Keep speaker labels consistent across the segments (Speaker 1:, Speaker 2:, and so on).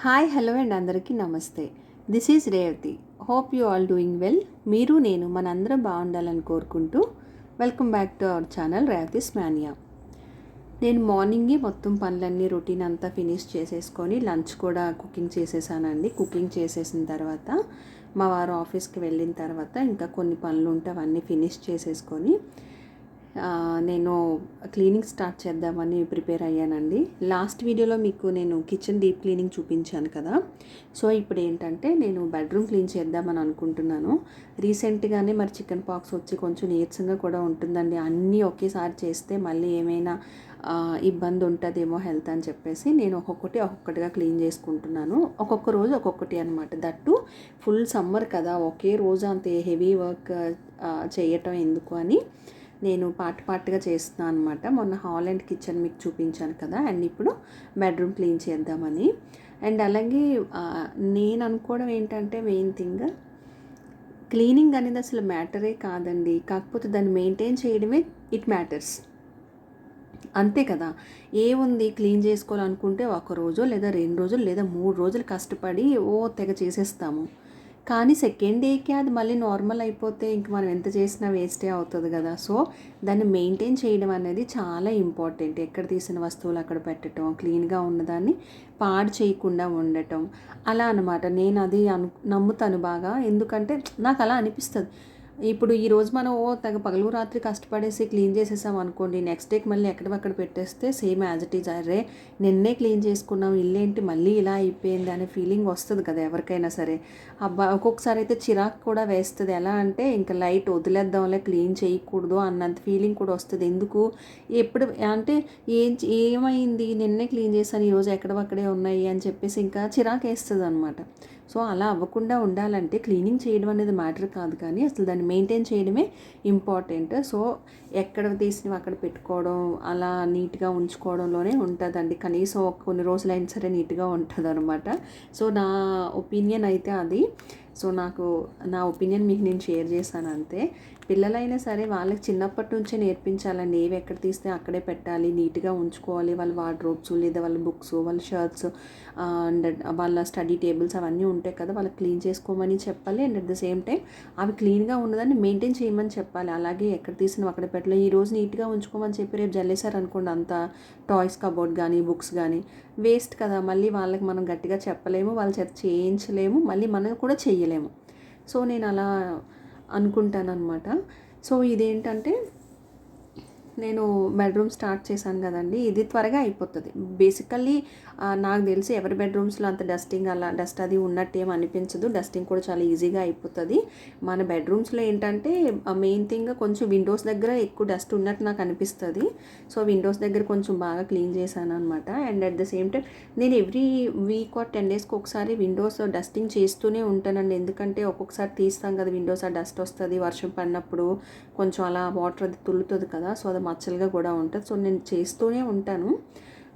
Speaker 1: Hi hello and అందరికీ నమస్తే. This is Revathi. Hope you all doing well. మీరు నేను మనందరం బాగుండాలని కోరుకుంటూ welcome back to our channel Revathi's mania. నేను మార్నింగే మొత్తం పనులన్నీ రొటీన్ అంతా ఫినిష్ చేసేసుకొని లంచ్ కూడా కుకింగ్ చేసేసానండి. కుకింగ్ చేసేసిన తర్వాత మా వారు ఆఫీస్కి వెళ్ళిన తర్వాత ఇంకా కొన్ని పనులు ఉంటే అవన్నీ ఫినిష్ చేసేసుకొని నేను క్లీనింగ్ స్టార్ట్ చేద్దామని ప్రిపేర్ అయ్యానండి. లాస్ట్ వీడియోలో మీకు నేను కిచెన్ డీప్ క్లీనింగ్ చూపించాను కదా. సో ఇప్పుడు ఏంటంటే నేను బెడ్రూమ్ క్లీన్ చేద్దామని అనుకుంటున్నాను. రీసెంట్గానే మరి చికెన్ పాక్స్ వచ్చి కొంచెం నీరసంగా కూడా ఉంటుందండి. అన్నీ ఒకేసారి చేస్తే మళ్ళీ ఏమైనా ఇబ్బంది ఉంటుందేమో హెల్త్ అని చెప్పేసి నేను ఒక్కొక్కటిగా క్లీన్ చేసుకుంటున్నాను. ఒక్కొక్క రోజు ఒక్కొక్కటి అనమాట. దట్టు ఫుల్ సమ్మర్ కదా, ఒకే రోజు అంత హెవీ వర్క్ చేయటం ఎందుకు అని నేను పార్ట్గా చేస్తున్నాను అనమాట. మొన్న హాల్ అండ్ కిచెన్ మీకు చూపించాను కదా, అండ్ ఇప్పుడు బెడ్రూమ్ క్లీన్ చేద్దామని. అండ్ అలాగే నేను అనుకోవడం ఏంటంటే మెయిన్ థింగ్ క్లీనింగ్ అనేది అసలు మ్యాటరే కాదండి. కాకపోతే దాన్ని మెయింటైన్ చేయడమే ఇట్ మ్యాటర్స్. అంతే కదా. ఏముంది, క్లీన్ చేసుకోవాలనుకుంటే ఒక రోజు లేదా 2 రోజులు లేదా 3 రోజులు కష్టపడి తెగ చేసేస్తాము. కానీ సెకండ్ డేకి అది మళ్ళీ నార్మల్ అయిపోతే ఇంక మనం ఎంత చేసినా వేస్టే అవుతుంది కదా. సో దాన్ని మెయింటైన్ చేయడం అనేది చాలా ఇంపార్టెంట్. ఎక్కడ తీసిన వస్తువులు అక్కడ పెట్టడం, క్లీన్గా ఉన్నదాన్ని పాడు చేయకుండా ఉండటం, అలా అనమాట. నేను అది నమ్ముతాను బాగా. ఎందుకంటే నాకు అలా అనిపిస్తుంది. ఇప్పుడు ఈరోజు మనం తెగ పగలు రాత్రి కష్టపడేసి క్లీన్ చేసేసాం అనుకోండి, నెక్స్ట్ డేకి మళ్ళీ ఎక్కడక్కడ పెట్టేస్తే సేమ్ యాజ్ ఇట్ ఈజ్, అరే నిన్నే క్లీన్ చేసుకున్నాం, ఇల్లేంటి మళ్ళీ ఇలా అయిపోయింది అనే ఫీలింగ్ వస్తుంది కదా ఎవరికైనా సరే. అబ్బా, ఒక్కొక్కసారి అయితే చిరాకు కూడా వేస్తుంది. ఎలా అంటే ఇంకా లైట్ వదిలేద్దాంలే, క్లీన్ చేయకూడదు అన్నంత ఫీలింగ్ కూడా వస్తుంది. ఎందుకు ఎప్పుడు అంటే ఏమైంది, నిన్నే క్లీన్ చేశాను, ఈరోజు ఎక్కడవక్కడే ఉన్నాయి అని చెప్పేసి ఇంకా చిరాకు వేస్తుంది అనమాట. సో అలా అవ్వకుండా ఉండాలంటే క్లీనింగ్ చేయడం అనేది మ్యాటర్ కాదు, కానీ అసలు దాన్ని మెయింటైన్ చేయడమే ఇంపార్టెంట్. సో ఎక్కడ తీసినవి అక్కడ పెట్టుకోవడం, అలా నీట్గా ఉంచుకోవడంలోనే ఉంటుందండి. కనీసం కొన్ని రోజులైనా సరే నీట్గా ఉంటుంది అనమాట. సో నా ఒపీనియన్ అయితే అది. సో నా ఒపీనియన్ మీకు నేను షేర్ చేశాను అంతే. పిల్లలైనా సరే వాళ్ళకి చిన్నప్పటి నుంచే నేర్పించాలండి. ఏవి ఎక్కడ తీస్తే అక్కడే పెట్టాలి, నీట్గా ఉంచుకోవాలి. వాళ్ళ వార్డ్రోబ్స్ లేదా వాళ్ళ బుక్స్, వాళ్ళ షర్ట్స్ అండ్ వాళ్ళ స్టడీ టేబుల్స్ అవన్నీ ఉంటాయి కదా, వాళ్ళకి క్లీన్ చేసుకోమని చెప్పాలి. And at the same time అవి క్లీన్గా ఉన్నదాన్ని మెయింటైన్ చేయమని చెప్పాలి. అలాగే ఎక్కడ తీసినా అక్కడ పెట్టాలి. ఈరోజు నీట్గా ఉంచుకోమని చెప్పి రేపు జల్లేశారు అనుకోండి, అంత టాయ్స్ కబోర్డ్ కానీ బుక్స్ కానీ వేస్ట్ కదా. మళ్ళీ వాళ్ళకి మనం గట్టిగా చెప్పలేము, వాళ్ళ చేత చేయించలేము, మళ్ళీ మనం కూడా చెయ్యలేము. సో నేను అలా అనుకుంటాను అనమాట. సో ఇదేంటంటే నేను బెడ్రూమ్ స్టార్ట్ చేశాను కదండి, ఇది త్వరగా అయిపోతుంది. బేసికల్లీ నాకు తెలిసి ఎవరి బెడ్రూమ్స్లో అంత డస్ట్ అది ఉన్నట్టు ఏం అనిపించదు. డస్టింగ్ కూడా చాలా ఈజీగా అయిపోతుంది. మన బెడ్రూమ్స్లో ఏంటంటే మెయిన్ థింగ్ కొంచెం విండోస్ దగ్గర ఎక్కువ డస్ట్ ఉన్నట్టు నాకు అనిపిస్తుంది. సో విండోస్ దగ్గర కొంచెం బాగా క్లీన్ చేశాను అనమాట. And at the same time నేను ఎవ్రీ వీక్ ఆర్ 10 డేస్కి ఒకసారి విండోస్ డస్టింగ్ చేస్తూనే ఉంటానండి. ఎందుకంటే ఒక్కొక్కసారి తీస్తాం కదా విండోస్, ఆ డస్ట్ వస్తుంది వర్షం పడినప్పుడు, కొంచెం అలా వాటర్ అది తుల్లుతుంది కదా. సో అది మచ్చలుగా కూడా ఉంటుంది. సో నేను చేస్తూనే ఉంటాను.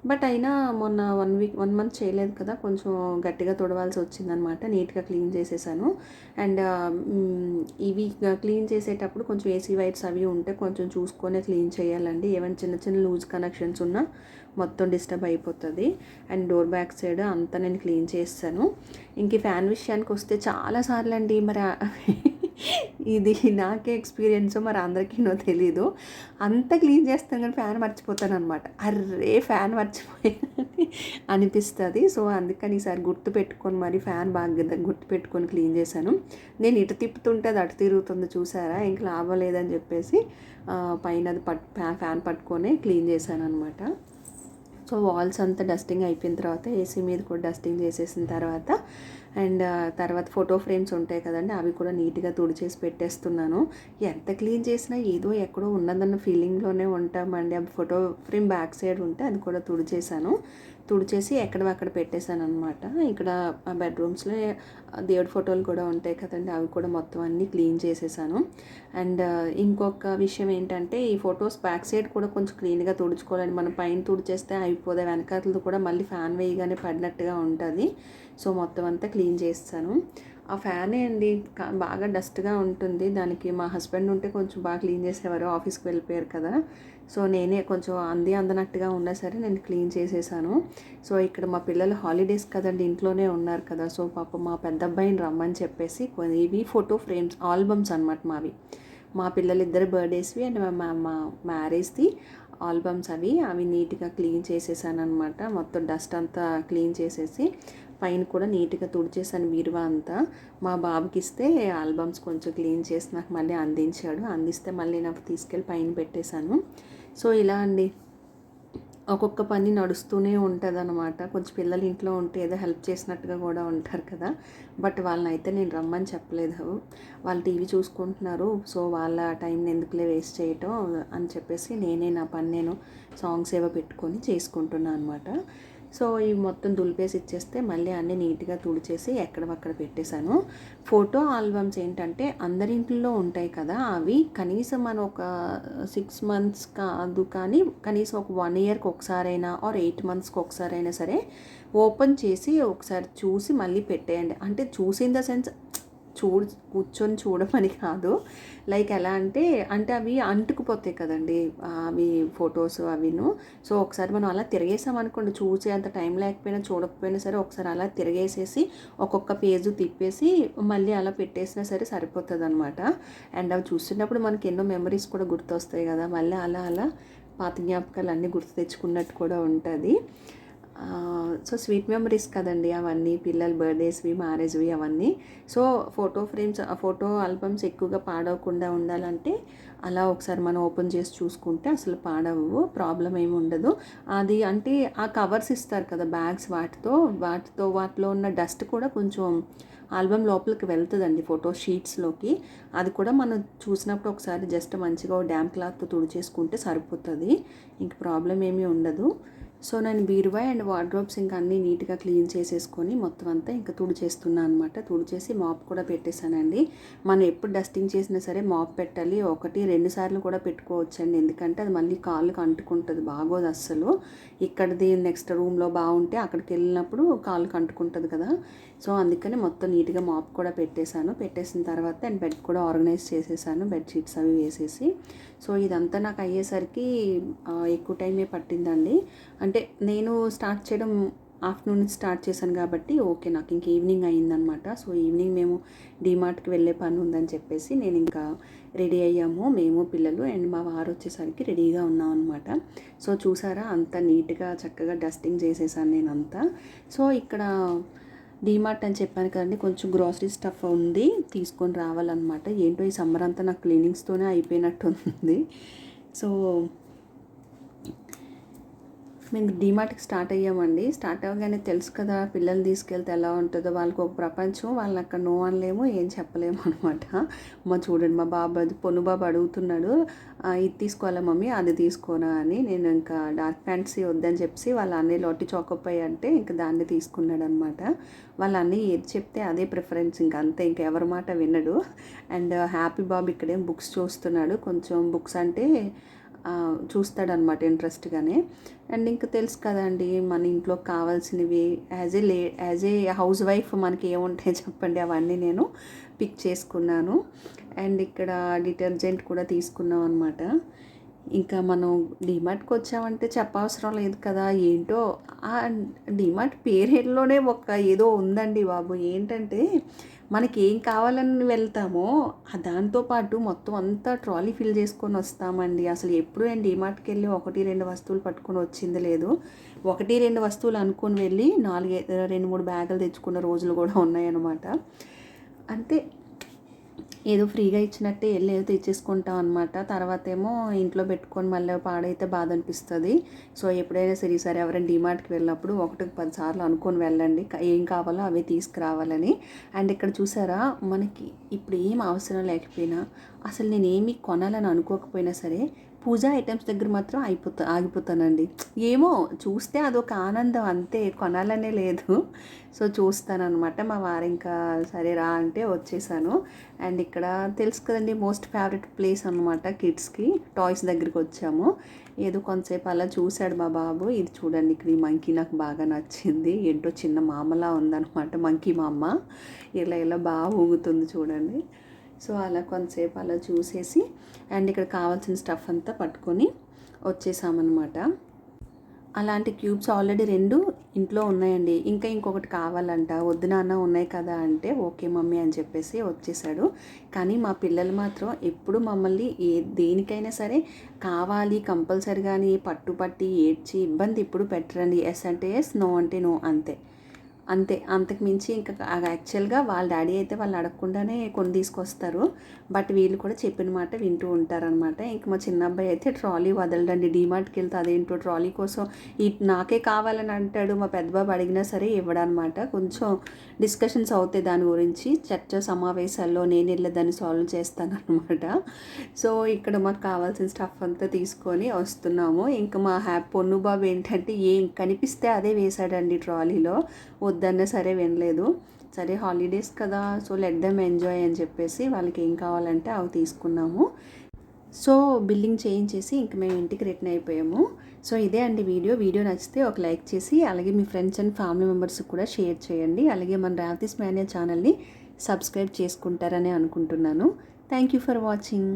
Speaker 1: బట్ అయినా మొన్న 1 మంత్ చేయలేదు కదా, కొంచెం గట్టిగా తుడవాల్సి వచ్చిందనమాట. నీట్గా క్లీన్ చేసేసాను. అండ్ ఇవి క్లీన్ చేసేటప్పుడు కొంచెం ఏసీ వైర్స్ అవి ఉంటే కొంచెం చూసుకొని క్లీన్ చేయాలండి. ఏమైనా చిన్న చిన్న లూజ్ కనెక్షన్స్ ఉన్నా మొత్తం డిస్టర్బ్ అయిపోతుంది. అండ్ డోర్ బ్యాక్ సైడ్ అంతా నేను క్లీన్ చేస్తాను. ఇంక ఫ్యాన్ విషయానికి వస్తే చాలాసార్లు అండి, మరి ఇది నాకే ఎక్స్పీరియన్స్, మరి అందరికీనో తెలీదు. అంతా క్లీన్ చేస్తాను కానీ ఫ్యాన్ మర్చిపోతాను అనమాట. అర్రే ఫ్యాన్ మర్చిపోయానని అనిపిస్తుంది. సో అందుకని ఈసారి గుర్తు పెట్టుకొని మరి ఫ్యాన్ బాగా గుర్తు పెట్టుకొని క్లీన్ చేశాను. నేను ఇటు తిప్పుతుంటే అది అటు తిరుగుతుంది చూసారా, ఇంక లాభం లేదని చెప్పేసి పైన అది ఫ్యాన్ పట్టుకొని క్లీన్ చేశాను అనమాట. సో వాల్స్ అంతా డస్టింగ్ అయిపోయిన తర్వాత ఏసీ మీద కూడా డస్టింగ్ చేసేసిన తర్వాత అండ్ తర్వాత ఫోటో ఫ్రేమ్స్ ఉంటాయి కదండి, అవి కూడా నీట్గా తుడిచేసి పెట్టేస్తున్నాను. ఎంత క్లీన్ చేసినా ఏదో ఎక్కడో ఉన్నదన్న ఫీలింగ్లోనే ఉంటామండి. ఆ ఫోటో ఫ్రేమ్ బ్యాక్ సైడ్ ఉంటే అది కూడా తుడిచేసి ఎక్కడవక్కడ పెట్టేశాను అనమాట. ఇక్కడ బెడ్రూమ్స్లో దేవుడి ఫోటోలు కూడా ఉంటాయి కదండి, అవి కూడా మొత్తం అన్నీ క్లీన్ చేసేసాను. అండ్ ఇంకొక విషయం ఏంటంటే ఈ ఫొటోస్ బ్యాక్ సైడ్ కూడా కొంచెం క్లీన్గా తుడుచుకోవాలండి. మనం పైన తుడిచేస్తే అయిపోతే వెనకాతలతో కూడా మళ్ళీ ఫ్యాన్ వేయగానే పడినట్టుగా ఉంటుంది. సో మొత్తం అంతా క్లీన్ చేస్తాను. ఆ ఫ్యానే అండి బాగా డస్ట్గా ఉంటుంది. దానికి మా హస్బెండ్ ఉంటే కొంచెం బాగా క్లీన్ చేసేవారు, ఆఫీస్కి వెళ్ళిపోయారు కదా. సో నేనే కొంచెం అందనట్టుగా ఉన్నా సరే నేను క్లీన్ చేసేసాను. సో ఇక్కడ మా పిల్లలు హాలిడేస్ కదండి, ఇంట్లోనే ఉన్నారు కదా. సో పాపం మా పెద్ద అబ్బాయిని రమ్మని చెప్పేసి ఇవి ఫోటో ఫ్రేమ్స్ ఆల్బమ్స్ అనమాట మావి. మా పిల్లలిద్దరు బర్త్డేస్వి అండ్ మా మ్యారేజ్ది ఆల్బమ్స్ అవి నీట్గా క్లీన్ చేసేసాను అనమాట. మొత్తం డస్ట్ అంతా క్లీన్ చేసేసి పైన కూడా నీట్గా తుడిచేసాను బీరువా అంతా. మా బాబుకి ఇస్తే ఆల్బమ్స్ కొంచెం క్లీన్ చేసి నాకు మళ్ళీ అందించాడు. అందిస్తే మళ్ళీ నాకు తీసుకెళ్ళి పైన పెట్టేశాను. సో ఇలా అండి ఒక్కొక్క పని నడుస్తూనే ఉంటుంది అనమాట. కొంచెం పిల్లలు ఇంట్లో ఉంటే ఏదో హెల్ప్ చేసినట్టుగా కూడా ఉంటారు కదా. బట్ వాళ్ళని అయితే నేను రమ్మని చెప్పలేదు, వాళ్ళు టీవీ చూసుకుంటున్నారు. సో వాళ్ళ టైంని ఎందుకులే వేస్ట్ చేయటం అని చెప్పేసి నేనే నా పని నేను సాంగ్స్ ఏవో పెట్టుకొని చేసుకుంటున్నాను అనమాట. సో ఇవి మొత్తం దులిపేసి ఇచ్చేస్తే మళ్ళీ అన్నీ నీట్గా తుడిచేసి ఎక్కడవక్కడ పెట్టేశాను. ఫోటో ఆల్బమ్స్ ఏంటంటే అందరి ఇంట్లో ఉంటాయి కదా, అవి కనీసం మనం ఒక 6 months కాదు కానీ కనీసం ఒక 1 yearకి ఒకసారైనా ఆర్ 8 monthsకి ఒకసారైనా సరే ఓపెన్ చేసి ఒకసారి చూసి మళ్ళీ పెట్టేయండి. అంటే చూసి ఇన్ ద సెన్స్ కూర్చొని చూడమని కాదు, లైక్ ఎలా అంటే అవి అంటుకుపోతాయి కదండి అవి ఫొటోస్ అవిను. సో ఒకసారి మనం అలా తిరిగేసామనుకోండి, చూసే అంత టైం లేకపోయినా చూడకపోయినా సరే ఒకసారి అలా తిరిగేసేసి ఒక్కొక్క పేజు తిప్పేసి మళ్ళీ అలా పెట్టేసినా సరే సరిపోతుంది అనమాట. అండ్ అవి చూస్తున్నప్పుడు మనకి ఎన్నో మెమరీస్ కూడా గుర్తొస్తాయి కదా, మళ్ళీ అలా పాత జ్ఞాపకాలు అన్నీ గుర్తు తెచ్చుకున్నట్టు కూడా ఉంటుంది. సో స్వీట్ మెమరీస్ కదండి అవన్నీ, పిల్లల బర్త్డేస్వి, మ్యారేజ్వి అవన్నీ. So photo frames, photo albums ఎక్కువగా పాడవకుండా ఉండాలంటే అలా ఒకసారి మనం ఓపెన్ చేసి చూసుకుంటే అసలు పాడవు, ప్రాబ్లం ఏమి ఉండదు. అది అంటే ఆ కవర్స్ ఇస్తారు కదా బ్యాగ్స్, వాటిలో ఉన్న డస్ట్ కూడా కొంచెం ఆల్బమ్ లోపలికి వెళ్తుందండి ఫోటో షీట్స్లోకి. అది కూడా మనం చూసినప్పుడు ఒకసారి జస్ట్ మంచిగా డ్యామ్ క్లాత్తో తుడిచేసుకుంటే సరిపోతుంది, ఇంక ప్రాబ్లం ఏమీ ఉండదు. సో నేను బీరువా అండ్ వార్డ్రోబ్స్ ఇంకా అన్నీ నీట్గా క్లీన్ చేసేసుకొని మొత్తం అంతా ఇంకా తుడిచేస్తున్నాను అనమాట. తుడిచేసి మాప్ కూడా పెట్టేశానండి. మనం ఎప్పుడు డస్టింగ్ చేసినా సరే మాప్ పెట్టాలి, 1-2 సార్లు కూడా పెట్టుకోవచ్చండి. ఎందుకంటే అది మళ్ళీ కాళ్ళకు అంటుకుంటుంది, బాగోదు అస్సలు. ఇక్కడిది నెక్స్ట్ రూమ్లో బాగుంటే అక్కడికి వెళ్ళినప్పుడు కాళ్ళకు అంటుకుంటుంది కదా. సో అందుకని మొత్తం నీట్గా మాప్ కూడా పెట్టేసిన తర్వాత అండ్ బెడ్ కూడా ఆర్గనైజ్ చేసేసాను, బెడ్షీట్స్ అవి వేసేసి. సో ఇదంతా నాకు అయ్యేసరికి ఎక్కువ టైమే పట్టిందండి. అంటే నేను స్టార్ట్ చేయడం ఆఫ్టర్నూన్ స్టార్ట్ చేశాను కాబట్టి ఓకే, నాకు ఇంక ఈవినింగ్ అయ్యిందనమాట. సో ఈవినింగ్ మేము డీమార్ట్కి వెళ్ళే పని ఉందని చెప్పేసి నేను ఇంకా రెడీ అయ్యాము, మేము పిల్లలు అండ్ మా వారు వచ్చేసరికి రెడీగా ఉన్నాం అనమాట. సో చూసారా అంత నీట్గా చక్కగా డస్టింగ్ చేసేసాను నేనంతా. సో ఇక్కడ డీమార్ట్ అని చెప్పాను కదండి, కొంచెం గ్రాసరీ స్టఫ్ ఉంది, తీసుకొని రావాలన్నమాట. ఏంటో ఈ సమ్మర్ అంతా నాకు క్లీనింగ్స్తోనే అయిపోయినట్టు ఉంది. సో మేము డీమార్ట్కి స్టార్ట్ అయ్యామండి. స్టార్ట్ అవ్వగానే తెలుసు కదా పిల్లల్ని తీసుకెళ్తే ఎలా ఉంటుందో, వాళ్ళకి ఒక ప్రపంచం, వాళ్ళని అక్కడ నో అనలేము, ఏం చెప్పలేము అనమాట. చూడండి మా బాబు, పొన్ను బాబు అడుగుతున్నాడు, ఇది తీసుకోవాలా మమ్మీ అది తీసుకోనా అని. నేను ఇంకా డార్క్ ఫ్యాంటసీ వద్దని చెప్పి వాళ్ళ అన్నీ లోటి చాకోపై అంటే ఇంకా దాన్ని తీసుకున్నాడు అనమాట. వాళ్ళ అన్నీ ఏది చెప్తే అదే ప్రిఫరెన్స్, ఇంకా అంతే, ఇంకా ఎవరి మాట వినడు. అండ్ హ్యాపీ బాబు ఇక్కడేం బుక్స్ చూస్తున్నాడు, కొంచెం బుక్స్ అంటే చూస్తాడనమాట ఇంట్రెస్ట్గానే. అండ్ ఇంకా తెలుసు కదండి మన ఇంట్లో కావాల్సినవి యాజ్ ఏ హౌస్ వైఫ్ మనకి ఏముంటాయి చెప్పండి, అవన్నీ నేను పిక్ చేసుకున్నాను. అండ్ ఇక్కడ డిటర్జెంట్ కూడా తీసుకున్నాం అనమాట. ఇంకా మనం డీమార్ట్కి వచ్చామంటే చెప్పవసరం లేదు కదా, ఏంటో ఆ డీమార్ట్ పేరులోనే ఏదో ఉందండి బాబు. ఏంటంటే మనకి ఏం కావాలని వెళ్తామో దాంతోపాటు మొత్తం అంతా ట్రాలీ ఫిల్ చేసుకొని వస్తామండి. అసలు ఎప్పుడు నేను డీమార్ట్కి వెళ్ళి 1-2 వస్తువులు పట్టుకొని వచ్చింది లేదు. 1-2 వస్తువులు అనుకొని వెళ్ళి 2-3 బ్యాగులు తెచ్చుకున్న రోజులు కూడా ఉన్నాయన్నమాట. అంతే, ఏదో ఫ్రీగా ఇచ్చినట్టే వెళ్ళి ఏదో తెచ్చేసుకుంటాం అనమాట. తర్వాత ఏమో ఇంట్లో పెట్టుకొని మళ్ళీ పాడైతే బాధ అనిపిస్తుంది. సో ఎప్పుడైనా సరే ఎవరైనా డీమార్ట్కి వెళ్ళినప్పుడు 1-10 సార్లు అనుకొని వెళ్ళండి ఏం కావాలో అవే తీసుకురావాలని. అండ్ ఇక్కడ చూసారా, మనకి ఇప్పుడు ఏం అవసరం లేకపోయినా, అసలు నేను ఏమి కొనాలని అనుకోకపోయినా సరే పూజా ఐటమ్స్ దగ్గర మాత్రం ఆగిపోతానండి. ఏమో చూస్తే అదొక ఆనందం, అంతే, కొనాలనే లేదు. సో చూస్తానన్నమాట. మా వారు ఇంకా సరే రా అంటే వచ్చేసాను. అండ్ ఇక్కడ తెలుసు కదండి మోస్ట్ ఫేవరెట్ ప్లేస్ అనమాట కిడ్స్కి, టాయ్స్ దగ్గరికి వచ్చాము. ఏదో కొంతసేపు అలా చూశాడు మా బాబు. ఇది చూడండి, ఇక్కడ ఈ మంకీ నాకు బాగా నచ్చింది, ఏంటో చిన్న మామలా ఉందన్నమాట, మంకీ మా అమ్మ ఇలా బాగా ఊగుతుంది చూడండి. సో అలా కొంతసేపు అలా చూసేసి అండ్ ఇక్కడ కావాల్సిన స్టఫ్ అంతా పట్టుకొని వచ్చేసామన్నమాట. అలాంటి క్యూబ్స్ ఆల్రెడీ 2 ఇంట్లో ఉన్నాయండి. ఇంకా ఇంకొకటి కావాలంట. వద్దు నాన్న ఉన్నాయి కదా అంటే, ఓకే మమ్మీ అని చెప్పేసి వచ్చేసాడు. కానీ మా పిల్లలు మాత్రం ఎప్పుడు మమ్మల్ని దేనికైనా సరే కావాలి కంపల్సరీగా అని పట్టుపట్టి ఏడ్చి ఇబ్బంది ఎప్పుడు పెట్టరండి. ఎస్ అంటే ఎస్, నో అంటే నో అంతే. అంతకు మించి ఇంకా యాక్చువల్గా వాళ్ళ డాడీ అయితే వాళ్ళు అడగకుండానే కొని తీసుకొస్తారు. బట్ వీళ్ళు కూడా చెప్పిన మాట వింటూ ఉంటారనమాట. ఇంక మా చిన్న అబ్బాయి అయితే ట్రాలీ వదలడండి. డీమార్ట్కి వెళ్తే అదేంటో ట్రాలీ కోసం నాకే కావాలని అంటాడు. మా పెద్ద బాబు అడిగినా సరే ఇవ్వడనమాట. కొంచెం డిస్కషన్స్ అవుతాయి దాని గురించి. చర్చ సమావేశాల్లో నేను వెళ్ళి దాన్ని సాల్వ్ చేస్తాను అనమాట. సో ఇక్కడ మాకు కావాల్సిన స్టఫ్ అంతా తీసుకొని వస్తున్నాము. ఇంకా మా పొన్ను బాబు ఏంటంటే ఏం కనిపిస్తే అదే వేశాడండి ట్రాలీలో. వద్దన్నా సరే వినలేదు. సరే హాలిడేస్ కదా, సో లెట్ దెమ్ ఎంజాయ్ అని చెప్పేసి వాళ్ళకి ఏం కావాలంటే అవి తీసుకున్నాము. సో బిల్లింగ్ చేయించేసి ఇంక మేము ఇంటికి రిటర్న్ అయిపోయాము. సో ఇదే అండి వీడియో నచ్చితే ఒక లైక్ చేసి అలాగే మీ ఫ్రెండ్స్ అండ్ ఫ్యామిలీ మెంబర్స్కి కూడా షేర్ చేయండి. అలాగే మన రేవతి స్మాన్యా ఛానల్ని సబ్స్క్రైబ్ చేసుకుంటారని అనుకుంటున్నాను. Thank you for watching.